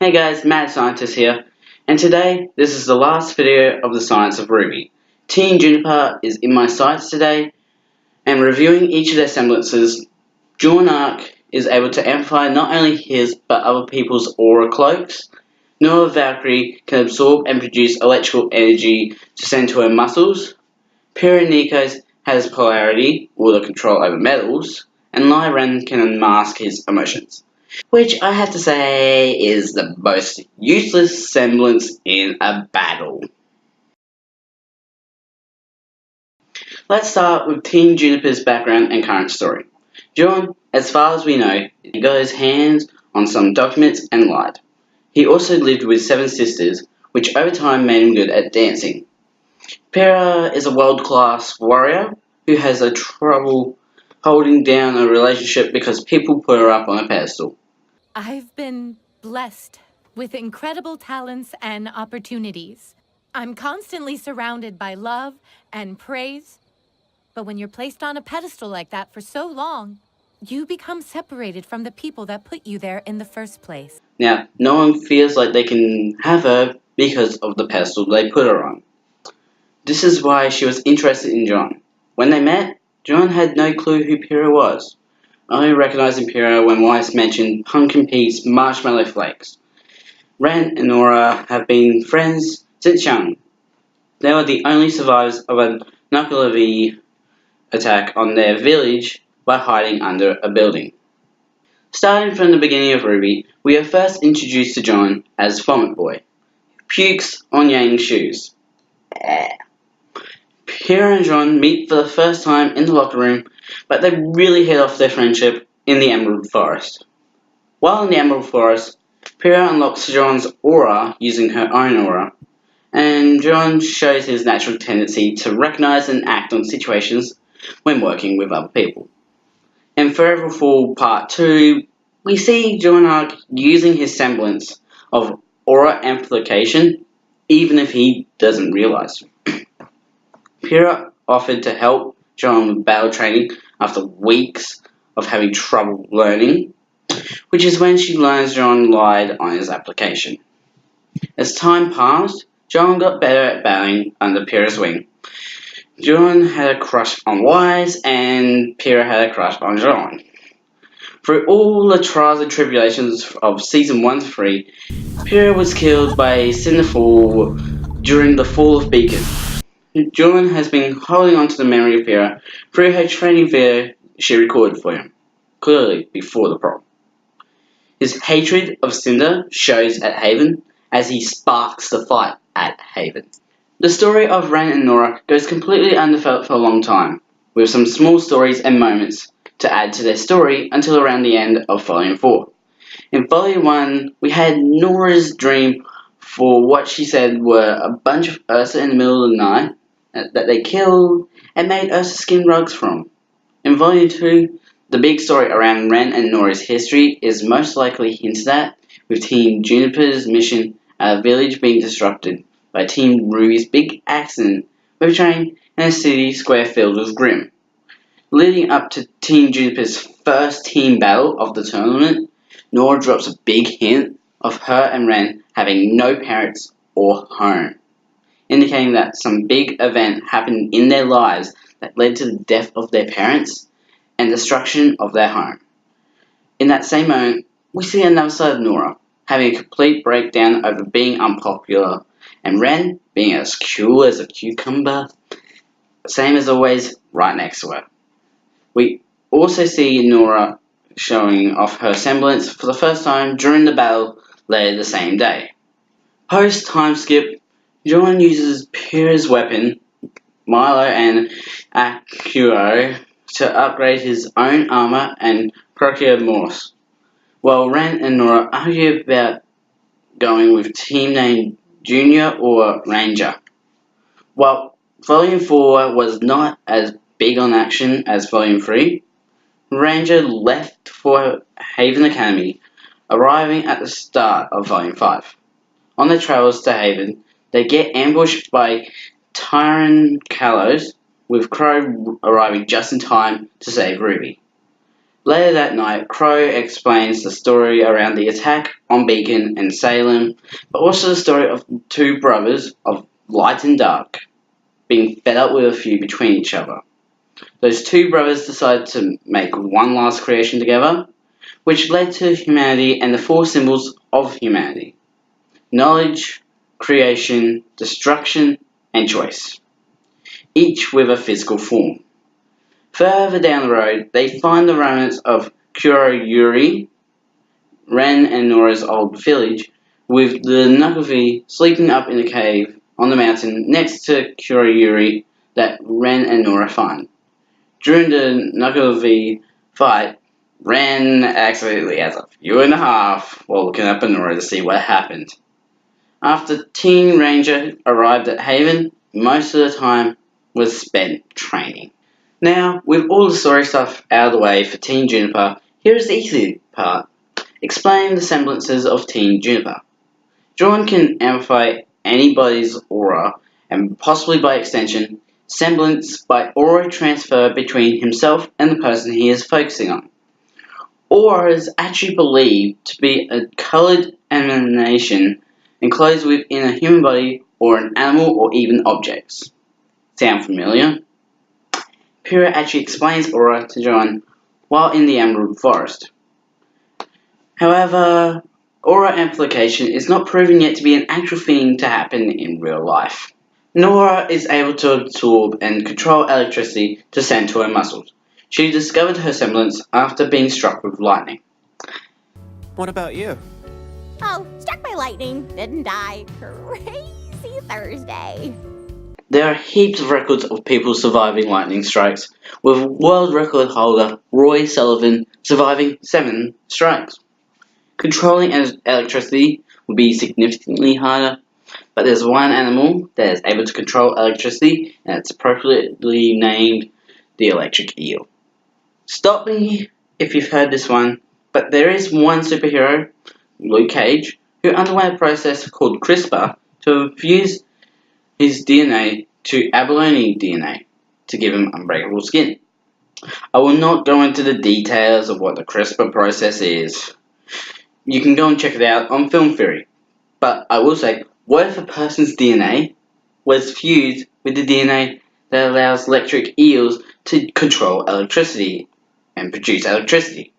Hey guys, Mad Scientist here, and today this is the last video of the science of Ruby. Team Juniper is in my sights today, and reviewing each of their semblances, John Arc is able to amplify not only his but other people's aura cloaks. Nora Valkyrie can absorb and produce electrical energy to send to her muscles. Pyrrha has polarity, or the control over metals, and Lyran can unmask his emotions. Which I have to say is the most useless semblance in a battle. Let's start with Team Juniper's background and current story. John, as far as we know, got his hands on some documents and lied. He also lived with 7 sisters, which over time made him good at dancing. Pyrrha is a world-class warrior who has a trouble holding down a relationship because people put her up on a pedestal. I've been blessed with incredible talents and opportunities. I'm constantly surrounded by love and praise. But when you're placed on a pedestal like that for so long, you become separated from the people that put you there in the first place. Now, no one feels like they can have her because of the pedestal they put her on. This is why she was interested in John. When they met, John had no clue who Pyrrha was, only recognizing Pyrrha when Weiss mentioned Pumpkin Pete's marshmallow flakes. Ren and Nora have been friends since young. They were the only survivors of a Nuclear attack on their village by hiding under a building. Starting from the beginning of Ruby, we are first introduced to John as Vomit Boy, who pukes on Yang's shoes. Pyrrha and John meet for the first time in the locker room, but they really hit off their friendship in the Emerald Forest. While in the Emerald Forest, Pyrrha unlocks John's aura using her own aura, and John shows his natural tendency to recognize and act on situations when working with other people. In Forever Fall Part 2, we see John Arc using his semblance of aura amplification, even if he doesn't realize. Pyrrha offered to help John with battle training after weeks of having trouble learning, which is when she learns John lied on his application. As time passed, John got better at battling under Pyrrha's wing. John had a crush on Weiss, and Pyrrha had a crush on John. Through all the trials and tribulations of Season 1 to 3, Pyrrha was killed by Cinderfall during the fall of Beacon. John has been holding on to the memory of Pyrrha through her training video she recorded for him, clearly before the prom. His hatred of Cinder shows at Haven as he sparks the fight at Haven. The story of Ren and Nora goes completely undeveloped for a long time, with some small stories and moments to add to their story until around the end of Volume 4. In Volume 1, we had Nora's dream for what she said were a bunch of Ursa in the middle of the night that they killed and made Ursa skin rugs from. In Volume 2, the big story around Ren and Nora's history is most likely hinted at, with Team Juniper's mission at a village being disrupted by Team Ruby's big accident with a train and a city square filled with Grimm. Leading up to Team Juniper's first team battle of the tournament, Nora drops a big hint of her and Ren having no parents or home, indicating that some big event happened in their lives that led to the death of their parents and destruction of their home. In that same moment, we see another side of Nora, having a complete breakdown over being unpopular, and Ren being as cool as a cucumber, same as always, right next to her. We also see Nora showing off her semblance for the first time during the battle later the same day. Post time skip, John uses Pyrrha's weapon, Milo and Akuro, to upgrade his own armor and procure Morse, while Ren and Nora argue about going with team name Junior or Ranger. While Volume 4 was not as big on action as Volume 3, Ranger left for Haven Academy, arriving at the start of Volume 5. On their travels to Haven, they get ambushed by Tyran Kalos, with Crow arriving just in time to save Ruby. Later that night, Crow explains the story around the attack on Beacon and Salem, but also the story of two brothers of light and dark being fed up with a feud between each other. Those two brothers decided to make one last creation together, which led to humanity and the four symbols of humanity: knowledge, creation, destruction, and choice, each with a physical form. Further down the road, they find the remnants of Kurayuri, Ren and Nora's old village, with the Nukavi sleeping up in a cave on the mountain next to Kurayuri that Ren and Nora find. During the Nukavi fight, Ren accidentally has a few and a half while looking up at Nora to see what happened. After Teen Ranger arrived at Haven, most of the time was spent training. Now, with all the story stuff out of the way for Teen Juniper, here is the easy part. Explain the semblances of Teen Juniper. Drawn can amplify anybody's aura, and possibly by extension, semblance by aura transfer between himself and the person he is focusing on. Aura is actually believed to be a coloured emanation enclosed within a human body or an animal or even objects. Sound familiar? Pyrrha actually explains aura to John while in the Emerald Forest. However, aura amplification is not proven yet to be an actual thing to happen in real life. Nora is able to absorb and control electricity to send to her muscles. She discovered her semblance after being struck with lightning. What about you? Oh, struck by lightning, didn't die. Crazy Thursday. There are heaps of records of people surviving lightning strikes, with world record holder Roy Sullivan surviving 7 strikes. Controlling electricity would be significantly harder, but there's one animal that is able to control electricity, and it's appropriately named the electric eel. Stop me if you've heard this one, but there is one superhero, Luke Cage, who underwent a process called CRISPR to fuse his DNA to abalone DNA to give him unbreakable skin. I will not go into the details of what the CRISPR process is. You can go and check it out on Film Theory. But I will say, what if a person's DNA was fused with the DNA that allows electric eels to control electricity and produce electricity?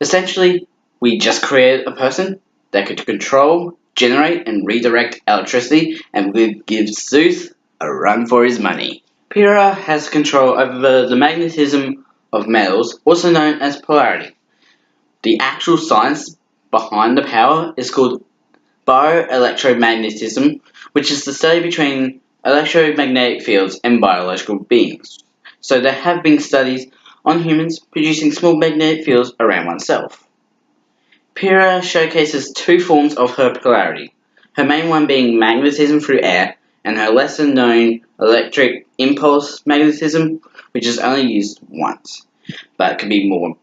Essentially, we just created a person that could control, generate, and redirect electricity, and would give Zeus a run for his money. Pyrrha has control over the magnetism of metals, also known as polarity. The actual science behind the power is called bioelectromagnetism, which is the study between electromagnetic fields and biological beings. So there have been studies on humans producing small magnetic fields around oneself. Pyrrha showcases 2 forms of her polarity, her main one being magnetism through air, and her lesser known electric impulse magnetism, which is only used once, but can be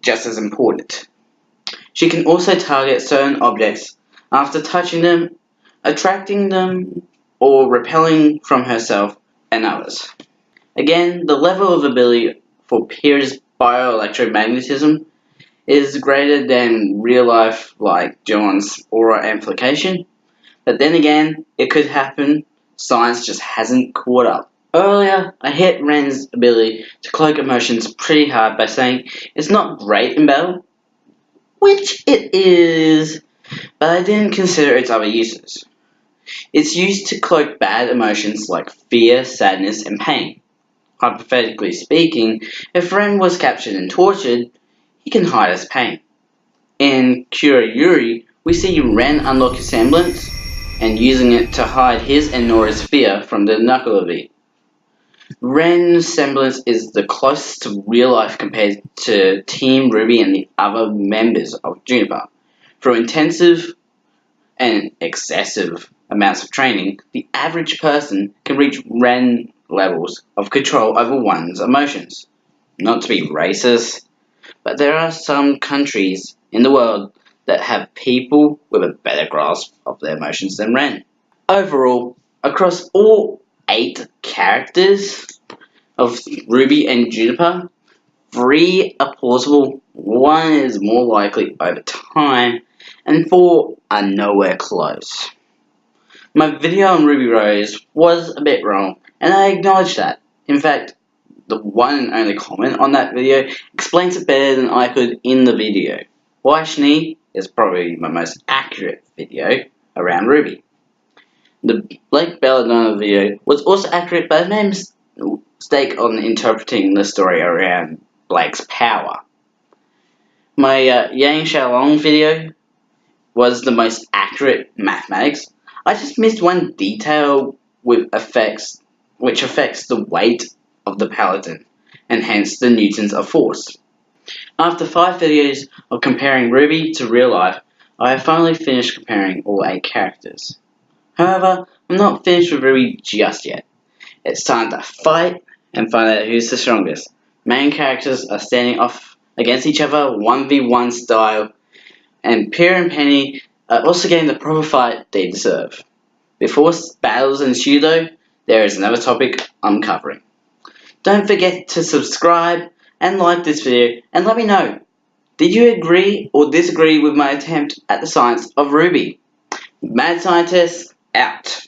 just as important. She can also target certain objects after touching them, attracting them, or repelling from herself and others. Again, the level of ability for Pyrrha's bioelectromagnetism is greater than real life like John's aura amplification, but then again, it could happen, science just hasn't caught up. Earlier, I hit Ren's ability to cloak emotions pretty hard by saying it's not great in battle, which it is, but I didn't consider its other uses. It's used to cloak bad emotions like fear, sadness, and pain. Hypothetically speaking, if Ren was captured and tortured, he can hide his pain. In Kurayuri, we see Ren unlock his semblance and using it to hide his and Nora's fear from the Nukavi. Ren's semblance is the closest to real life compared to Team Ruby and the other members of Juniper. Through intensive and excessive amounts of training, the average person can reach Ren levels of control over one's emotions. Not to be racist, but there are some countries in the world that have people with a better grasp of their emotions than Ren. Overall, across all 8 characters of Ruby and Juniper, 3 are plausible, 1 is more likely over time, and 4 are nowhere close. My video on Ruby Rose was a bit wrong, and I acknowledge that. In fact, the one and only comment on that video explains it better than I could in the video. Why Shani is probably my most accurate video around Ruby. The Blake Belladonna video was also accurate, but I made a mistake on interpreting the story around Blake's power. My Yang Xiaolong video was the most accurate mathematics. I just missed one detail which affects the weight of the paladin, and hence the newtons of force. After 5 videos of comparing Ruby to real life, I have finally finished comparing all 8 characters. However, I'm not finished with Ruby just yet. It's time to fight and find out who's the strongest. Main characters are standing off against each other 1v1 style, and Pyrrha and Penny are also getting the proper fight they deserve. Before battles ensue though, there is another topic I'm covering. Don't forget to subscribe and like this video and let me know, did you agree or disagree with my attempt at the science of Ruby? Mad Scientist, out.